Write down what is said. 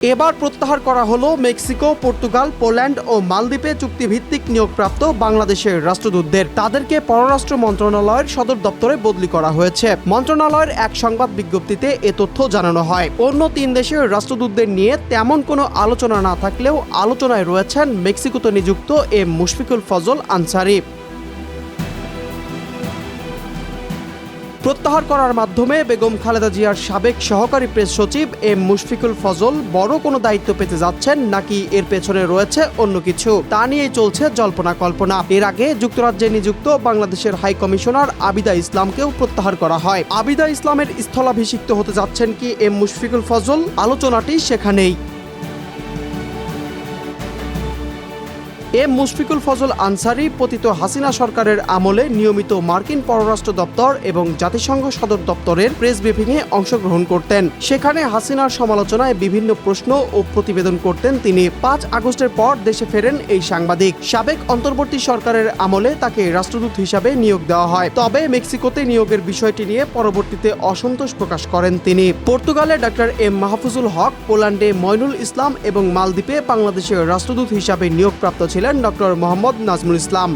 এবার প্রত্যাহার করা হলো মেক্সিকো, পর্তুগাল, পোল্যান্ড ও মালদ্বীপে চুক্তিভিত্তিক নিয়োগপ্রাপ্ত বাংলাদেশের রাষ্ট্রদূতদের। তাদেরকে পররাষ্ট্র মন্ত্রণালয়ের সদর দপ্তরে বদলি করা হয়েছে। মন্ত্রণালয়ের এক সংবাদ বিজ্ঞপ্তিতে এ তথ্য জানানো হয়। অন্য ৩ দেশের রাষ্ট্রদূতদের নিয়ে তেমন কোনো আলোচনা না থাকলেও আলোচনায় রয়েছেন মেক্সিকোতে নিযুক্ত এম মুশফিকুল ফজল আনসারি। প্রত্যাহার করার মাধ্যমে বেগম খালেদা জিয়ার সাবেক সহকারী প্রেস সচিব এম মুশফিকুল ফজল বড় কোনো দায়িত্ব পেতে যাচ্ছেন নাকি এর পেছনে রয়েছে অন্য কিছু, তা নিয়েই চলছে জল্পনা কল্পনা। এর আগে যুক্তরাজ্যে নিযুক্ত বাংলাদেশের হাই কমিশনার আবিদা ইসলামকেও প্রত্যাহার করা হয়। আবিদা ইসলামের স্থলাভিষিক্ত হতে যাচ্ছেন কি এম মুশফিকুল ফজল? আলোচনাটি সেখানেই। এম মুশফিকুল ফজল আনসারি পতিত হাসিনা সরকারের আমলে নিয়মিত মার্কিন পররাষ্ট্র দপ্তর এবং জাতিসংঘ সদর দপ্তরের প্রেস ব্রিফিংয়ে অংশগ্রহণ করতেন। সেখানে হাসিনার সমালোচনায় বিভিন্ন প্রশ্ন ও প্রতিবেদন করতেন তিনি। ৫ আগস্টের পর দেশে ফেরেন এই সাংবাদিক। সাবেক অন্তর্বর্তী সরকারের আমলে তাকে রাষ্ট্রদূত হিসাবে নিয়োগ দেওয়া হয়। তবে মেক্সিকোতে নিয়োগের বিষয়টি নিয়ে পরবর্তীতে অসন্তোষ প্রকাশ করেন তিনি। পর্তুগালে ডক্টর এম মাহফুজুল হক, পোল্যান্ডে মইনুল ইসলাম এবং মালদ্বীপে বাংলাদেশের রাষ্ট্রদূত হিসাবে নিয়োগপ্রাপ্ত ছিলেন ডক্টর মোহাম্মদ নাজমুল ইসলাম।